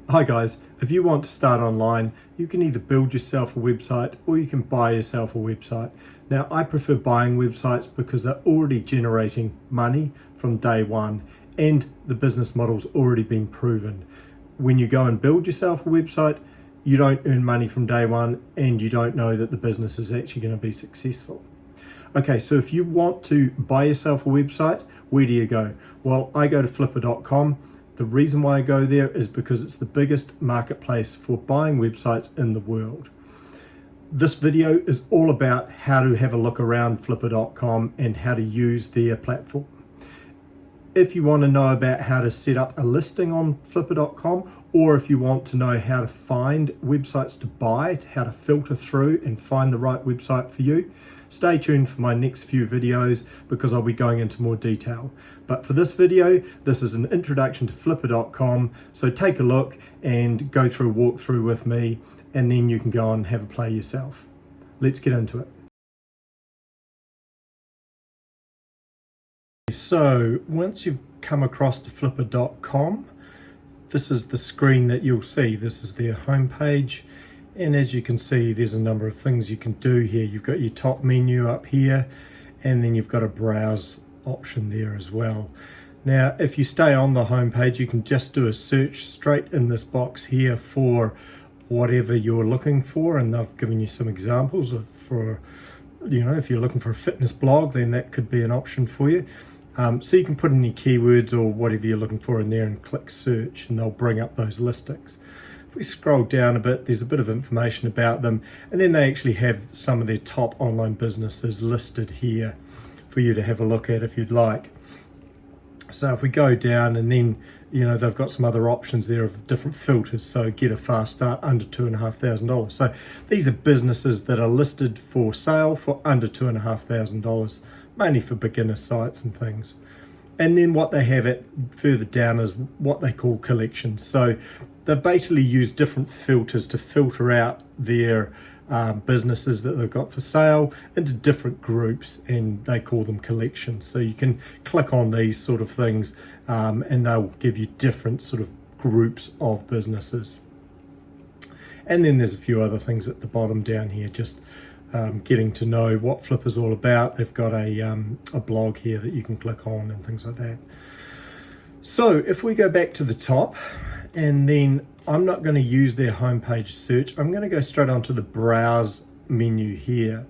Hi guys, if you want to start online, you can either build yourself a website or you can buy yourself a website. Now, I prefer buying websites because they're already generating money from day one and the business model's already been proven. When you go and build yourself a website, you don't earn money from day one and you don't know that the business is actually going to be successful. Okay, so if you want to buy yourself a website, where do you go? Well, I go to flippa.com. The reason why I go there is because it's the biggest marketplace for buying websites in the world. This video is all about how to have a look around flippa.com and how to use their platform. If you want to know about how to set up a listing on flippa.com, or if you want to know how to find websites to buy, how to filter through and find the right website for you, stay tuned for my next few videos because I'll be going into more detail. But for this video, this is an introduction to flippa.com. So take a look and go through a walkthrough with me, and then you can go and have a play yourself. Let's get into it. So once you've come across to flippa.com, this is the screen that you'll see. This is their homepage. And as you can see, there's a number of things you can do here. You've got your top menu up here, and then you've got a browse option there as well. Now, if you stay on the home page, you can just do a search straight in this box here for whatever you're looking for. And I've given you some examples for, if you're looking for a fitness blog, then that could be an option for you. So you can put in your keywords or whatever you're looking for in there and click search, and they'll bring up those listings. If we scroll down a bit, there's a bit of information about them, and then they actually have some of their top online businesses listed here for you to have a look at if you'd like. So if we go down, and then they've got some other options there of different filters. So get a fast start under $2,500. So these are businesses that are listed for sale for under $2,500, mainly for beginner sites and things. And then what they have further down is what they call collections. So they basically use different filters to filter out their businesses that they've got for sale into different groups, and they call them collections. So you can click on these sort of things and they'll give you different sort of groups of businesses. And then there's a few other things at the bottom down here, just getting to know what Flippa's all about. They've got a blog here that you can click on and things like that. So if we go back to the top, and then I'm not going to use their homepage search. I'm going to go straight onto the browse menu here.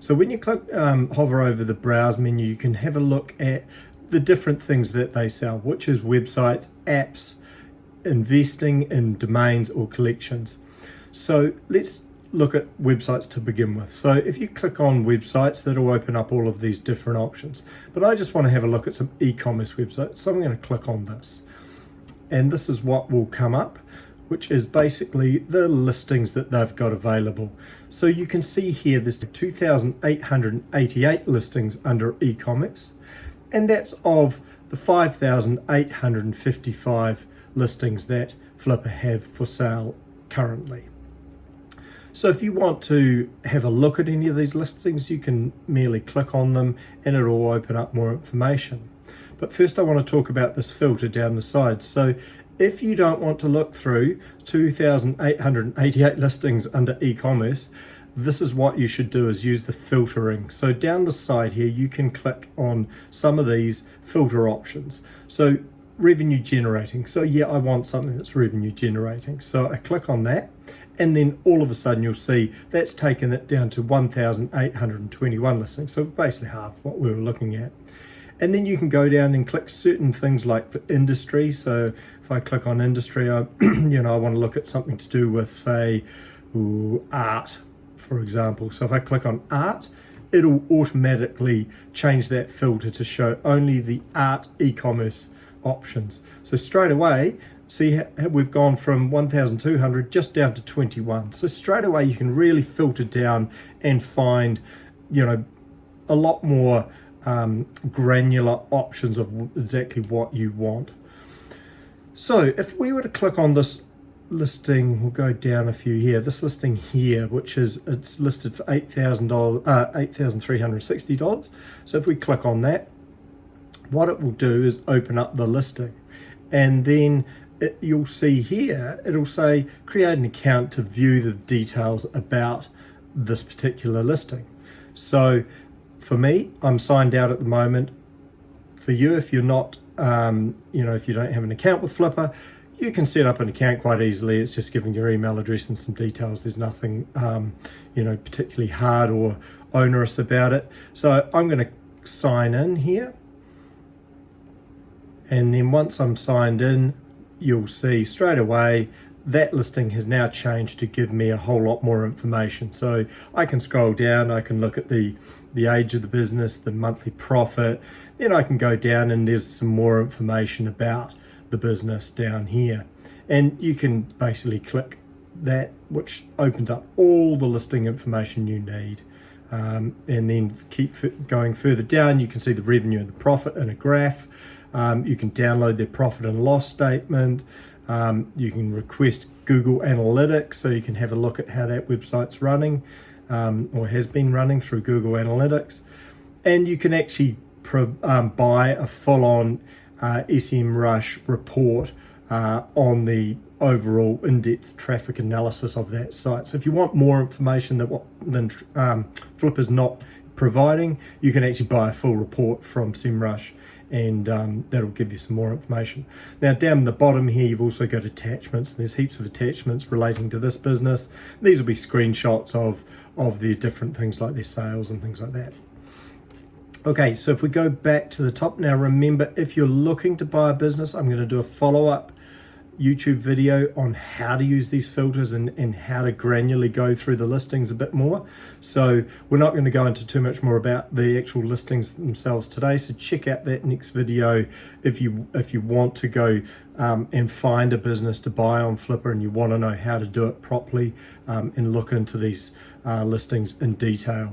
So when you click, hover over the browse menu, you can have a look at the different things that they sell, which is websites, apps, investing in domains or collections. So let's look at websites to begin with. So if you click on websites, that'll open up all of these different options. But I just want to have a look at some e-commerce websites. So I'm going to click on this. And this is what will come up, which is basically the listings that they've got available. So you can see here there's 2,888 listings under e-commerce, and that's of the 5,855 listings that Flippa have for sale currently. So if you want to have a look at any of these listings, you can merely click on them and it'll open up more information. But first I want to talk about this filter down the side. So if you don't want to look through 2,888 listings under e-commerce, this is what you should do, is use the filtering. So down the side here, you can click on some of these filter options. So revenue generating. So yeah, I want something that's revenue generating. So I click on that, and then all of a sudden you'll see that's taken it down to 1,821 listings. So basically half what we were looking at. And then you can go down and click certain things like the industry. So if I click on industry, I want to look at something to do with, say, art, for example. So if I click on art, it'll automatically change that filter to show only the art e-commerce options. So straight away, see, we've gone from 1,200 just down to 21. So straight away you can really filter down and find, a lot more granular options of exactly what you want. So if we were to click on this listing, we'll go down a few here. This listing here, it's listed for $8,360. So if we click on that, what it will do is open up the listing, and then you'll see here, it'll say create an account to view the details about this particular listing. So for me, I'm signed out at the moment. For you, if you're not, if you don't have an account with Flippa, you can set up an account quite easily. It's just giving your email address and some details. There's nothing, particularly hard or onerous about it. So I'm going to sign in here. And then once I'm signed in, you'll see straight away that listing has now changed to give me a whole lot more information. So I can scroll down, I can look at the age of the business, the monthly profit, then I can go down and there's some more information about the business down here. And you can basically click that, which opens up all the listing information you need. And then keep going further down, you can see the revenue and the profit in a graph. You can download their profit and loss statement. You can request Google Analytics, so you can have a look at how that website's running or has been running through Google Analytics. And you can actually buy a full-on SEMrush report on the overall in-depth traffic analysis of that site. So if you want more information than Flippa's not providing, you can actually buy a full report from SEMrush, and that'll give you some more information. Now down the bottom here, you've also got attachments, and there's heaps of attachments relating to this business. These will be screenshots of their different things like their sales and things like that. Okay, so if we go back to the top now, remember, if you're looking to buy a business, I'm going to do a follow-up YouTube video on how to use these filters and how to granularly go through the listings a bit more. So we're not going to go into too much more about the actual listings themselves today. So check out that next video if you want to go and find a business to buy on Flippa and you want to know how to do it properly and look into these listings in detail.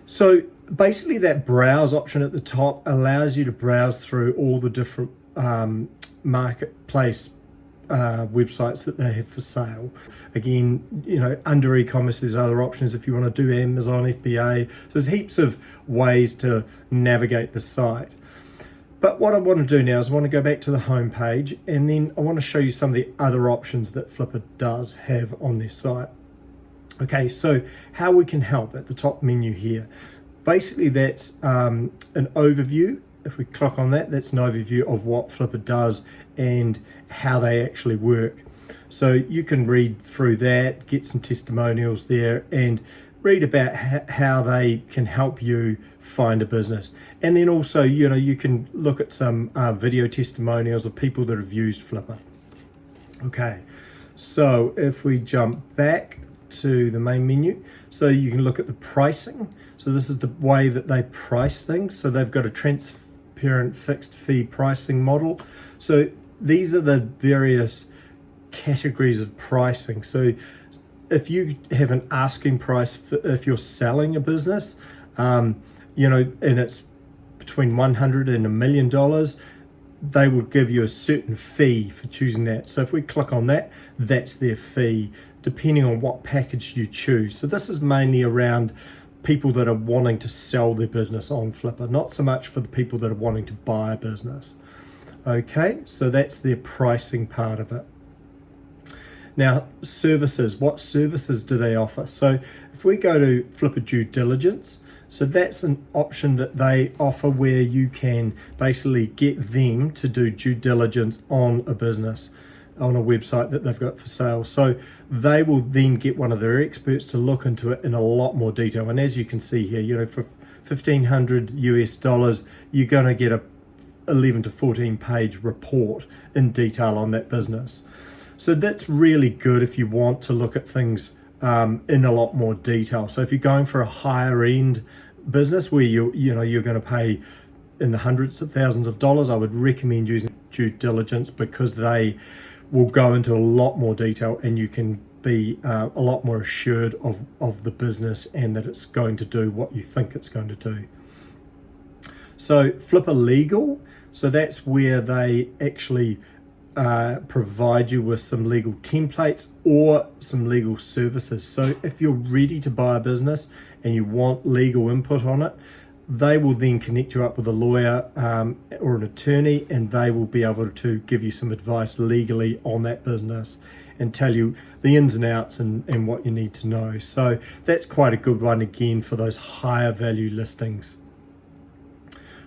So basically that browse option at the top allows you to browse through all the different marketplace websites that they have for sale. Again, under e-commerce there's other options if you want to do Amazon FBA. So there's heaps of ways to navigate the site. But what I want to do now is I want to go back to the home page, and then I want to show you some of the other options that Flippa does have on their site. Okay, so how we can help at the top menu here. Basically that's an overview. If we click on that, that's an overview of what Flippa does and how they actually work. So you can read through that, get some testimonials there, and read about how they can help you find a business. And then also, you can look at some video testimonials of people that have used Flippa. Okay, so if we jump back to the main menu, so you can look at the pricing. So this is the way that they price things. So they've got a transparent fixed fee pricing model. So these are the various categories of pricing. So if you have an asking price if you're selling a business, and it's between $100 and $1 million, they will give you a certain fee for choosing that. So if we click on that, that's their fee, depending on what package you choose. So this is mainly around people that are wanting to sell their business on Flippa, not so much for the people that are wanting to buy a business. Okay, so that's their pricing part of it. Now, services, what services do they offer? So if we go to Flippa Due Diligence, so that's an option that they offer where you can basically get them to do due diligence on a business, on a website that they've got for sale. So they will then get one of their experts to look into it in a lot more detail. And as you can see here, for $1,500 US, you're going to get a 11 to 14 page report in detail on that business. So that's really good if you want to look at things in a lot more detail. So if you're going for a higher end business where you're going to pay in the hundreds of thousands of dollars, I would recommend using Due Diligence because they will go into a lot more detail and you can be a lot more assured of the business and that it's going to do what you think it's going to do. So Flippa Legal, so that's where they actually provide you with some legal templates or some legal services. So if you're ready to buy a business and you want legal input on it, They will then connect you up with a lawyer or an attorney, and they will be able to give you some advice legally on that business and tell you the ins and outs and what you need to know. So that's quite a good one again for those higher value listings.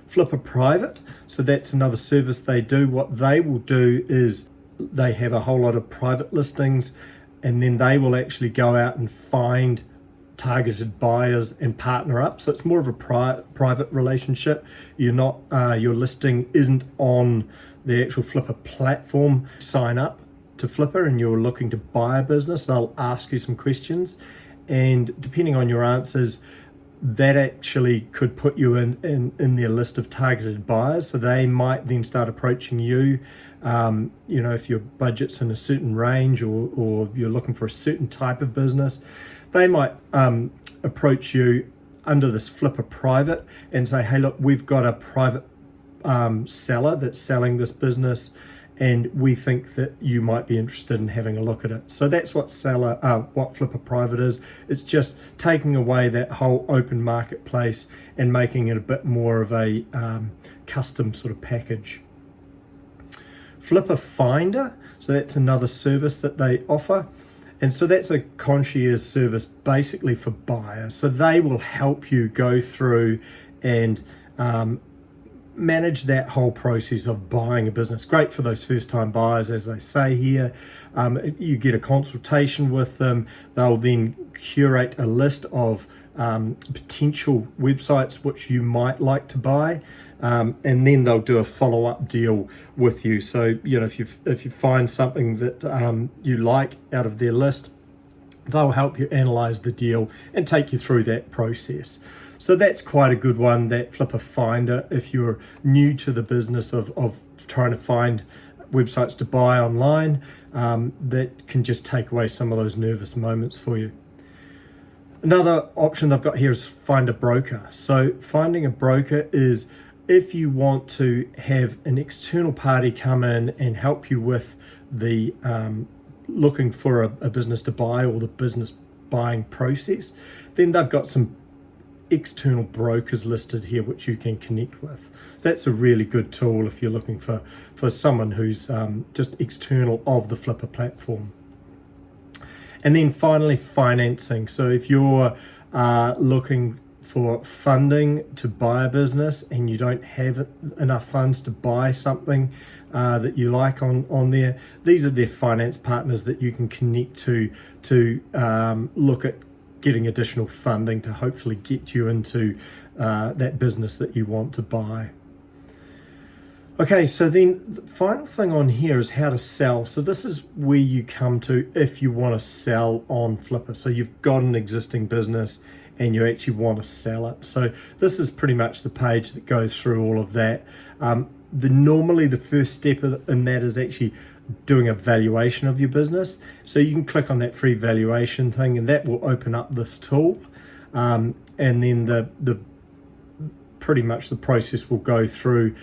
Flippa Private, so that's another service they do. What they will do is they have a whole lot of private listings, and then they will actually go out and find targeted buyers and partner up. So it's more of a private relationship. You're not your listing isn't on the actual Flippa platform. Sign up to Flippa and you're looking to buy a business, they'll ask you some questions, and depending on your answers, that actually could put you in their list of targeted buyers. So they might then start approaching you. If your budget's in a certain range or you're looking for a certain type of business, they might approach you under this Flippa Private and say, hey, look, we've got a private seller that's selling this business, and we think that you might be interested in having a look at it. So that's what Flippa Private is. It's just taking away that whole open marketplace and making it a bit more of a custom sort of package. Flippa Finder, so that's another service that they offer. And so that's a concierge service basically for buyers. So they will help you go through and manage that whole process of buying a business. Great for those first time buyers, as they say here. You get a consultation with them. They'll then curate a list of potential websites which you might like to buy. And then they'll do a follow-up deal with you. So, if you find something that you like out of their list, they'll help you analyze the deal and take you through that process. So that's quite a good one, that Flippa Finder, if you're new to the business of trying to find websites to buy online, that can just take away some of those nervous moments for you. Another option they've got here is find a broker. So finding a broker is if you want to have an external party come in and help you with the looking for a business to buy or the business buying process, then they've got some external brokers listed here which you can connect with. That's a really good tool if you're looking for someone who's just external of the Flippa platform. And then finally, financing. So if you're looking for funding to buy a business and you don't have enough funds to buy something that you like on there, these are their finance partners that you can connect to look at getting additional funding to hopefully get you into that business that you want to buy. Okay, so then the final thing on here is how to sell. So this is where you come to if you want to sell on Flippa. So you've got an existing business and you actually want to sell it. So this is pretty much the page that goes through all of that. Normally the first step in that is actually doing a valuation of your business. So you can click on that free valuation thing and that will open up this tool. And then the pretty much the process will go through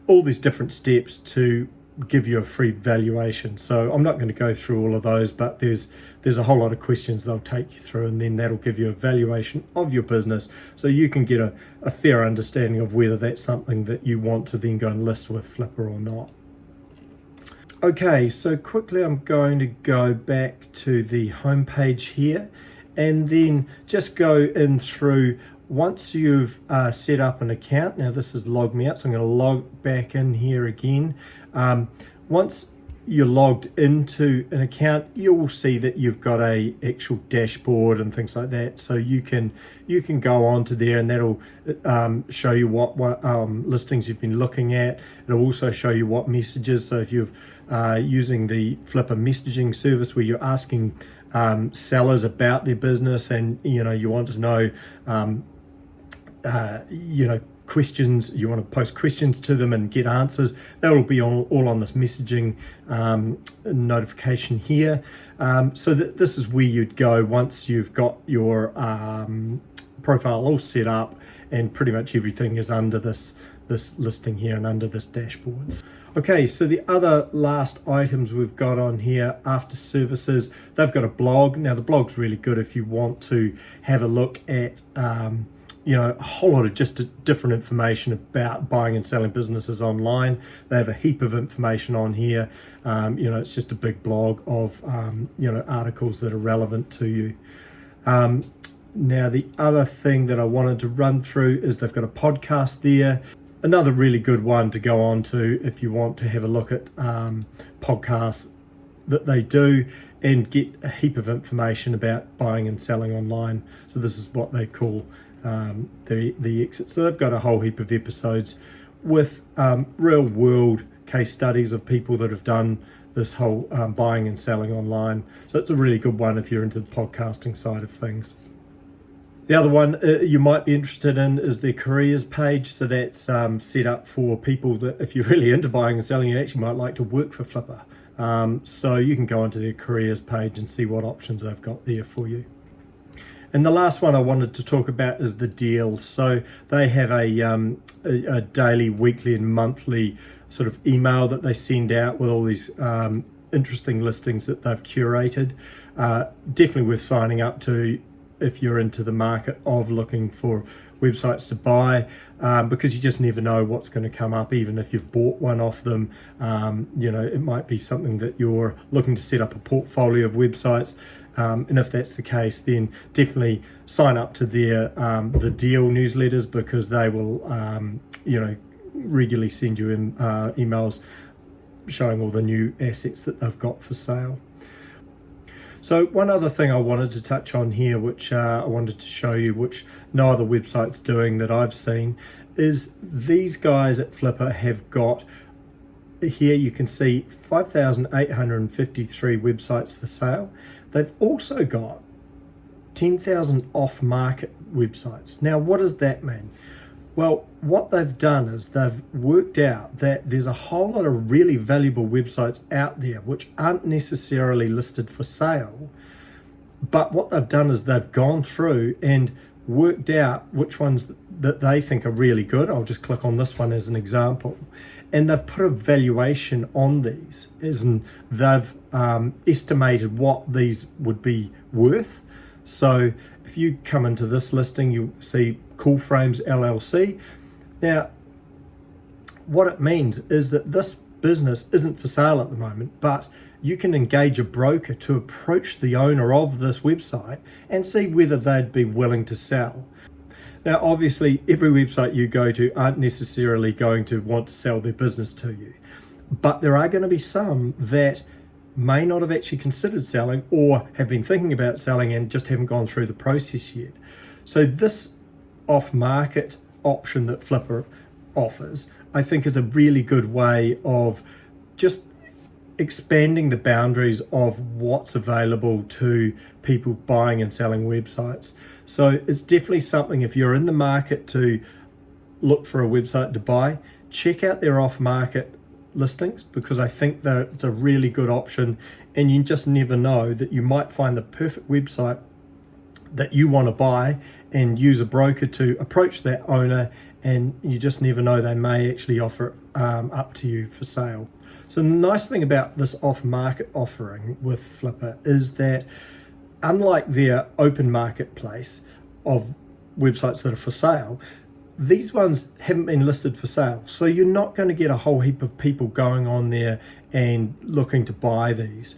all these different steps to give you a free valuation. So I'm not going to go through all of those, but there's a whole lot of questions they'll take you through, and then that'll give you a valuation of your business so you can get a fair understanding of whether that's something that you want to then go and list with Flippa or not. Okay, so quickly I'm going to go back to the home page here and then just go in through. Once you've set up an account, now this is logged me up, so I'm going to log back in here again. Once you're logged into an account, you'll see that you've got a actual dashboard and things like that. So you can go onto there and that'll show you what listings you've been looking at. It'll also show you what messages. So if you're using the Flippa messaging service where you're asking sellers about their business and you want to know questions, you want to post questions to them and get answers, that will be all on this messaging notification here. So that this is where you'd go once you've got your profile all set up and pretty much everything is under this listing here and under this dashboard. Okay, so the other last items we've got on here after services, they've got a blog. Now the blog's really good if you want to have a look at a whole lot of just different information about buying and selling businesses online. They have a heap of information on here. It's just a big blog of articles that are relevant to you. Now, the other thing that I wanted to run through is they've got a podcast there. Another really good one to go on to if you want to have a look at podcasts that they do and get a heap of information about buying and selling online. So this is what they call the exit. So they've got a whole heap of episodes with real world case studies of people that have done this whole buying and selling online. So it's a really good one if you're into the podcasting side of things. The other one you might be interested in is their careers page. So that's set up for people that if you're really into buying and selling, you actually might like to work for Flippa. So you can go onto their careers page and see what options they've got there for you. And the last one I wanted to talk about is the deal. So they have a daily, weekly and monthly sort of email that they send out with all these interesting listings that they've curated. Definitely worth signing up to if you're into the market of looking for websites to buy, because you just never know what's going to come up. Even if you've bought one off them, it might be something that you're looking to set up a portfolio of websites. And if that's the case, then definitely sign up to their the deal newsletters, because they will regularly send you emails showing all the new assets that they've got for sale. So one other thing I wanted to touch on here, which I wanted to show you, which no other website's doing that I've seen, is these guys at Flippa have got, here you can see 5,853 websites for sale. They've also got 10,000 off-market websites. Now, what does that mean? Well, what they've done is they've worked out that there's a whole lot of really valuable websites out there which aren't necessarily listed for sale. But what they've done is they've gone through and worked out which ones that they think are really good. I'll just click on this one as an example. And they've put a valuation on these, as in they've estimated what these would be worth. So if you come into this listing, you'll see Cool Frames LLC. Now, what it means is that this business isn't for sale at the moment, but you can engage a broker to approach the owner of this website and see whether they'd be willing to sell. Now, obviously, every website you go to aren't necessarily going to want to sell their business to you, but there are going to be some that may not have actually considered selling or have been thinking about selling and just haven't gone through the process yet. So this off-market option that Flippa offers, I think, is a really good way of just expanding the boundaries of what's available to people buying and selling websites. So it's definitely something, if you're in the market to look for a website to buy, check out their off-market listings, because I think that it's a really good option, and you just never know that you might find the perfect website that you want to buy and use a broker to approach that owner, and you just never know, they may actually offer it up to you for sale. So the nice thing about this off-market offering with Flippa is that, unlike their open marketplace of websites that are for sale, these ones haven't been listed for sale. So you're not going to get a whole heap of people going on there and looking to buy these.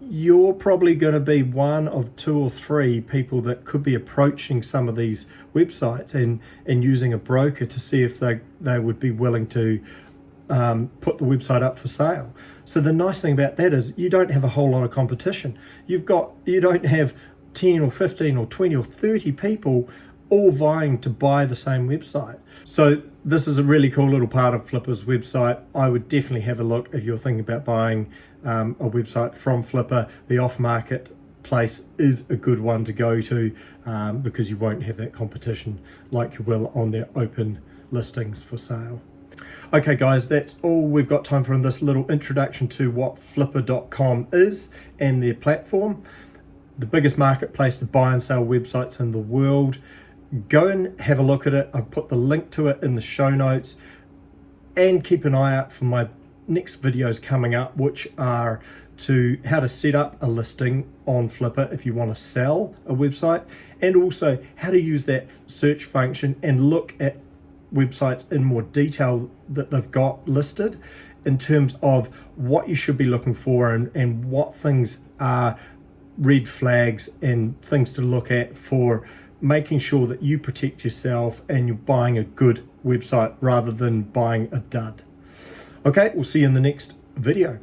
You're probably going to be one of 2 or 3 people that could be approaching some of these websites and using a broker to see if they would be willing to put the website up for sale. So the nice thing about that is you don't have a whole lot of competition. You don't have 10 or 15 or 20 or 30 people all vying to buy the same website. So this is a really cool little part of Flippa's website. I would definitely have a look if you're thinking about buying a website from Flippa. The off-market place is a good one to go to, because you won't have that competition like you will on their open listings for sale. Okay guys, that's all we've got time for in this little introduction to what Flippa.com is and their platform. The biggest marketplace to buy and sell websites in the world. Go and have a look at it. I've put the link to it in the show notes, and keep an eye out for my next videos coming up, which are to how to set up a listing on Flippa if you want to sell a website, and also how to use that search function and look at websites in more detail that they've got listed in terms of what you should be looking for and what things are red flags and things to look at for making sure that you protect yourself and you're buying a good website rather than buying a dud. Okay, we'll see you in the next video.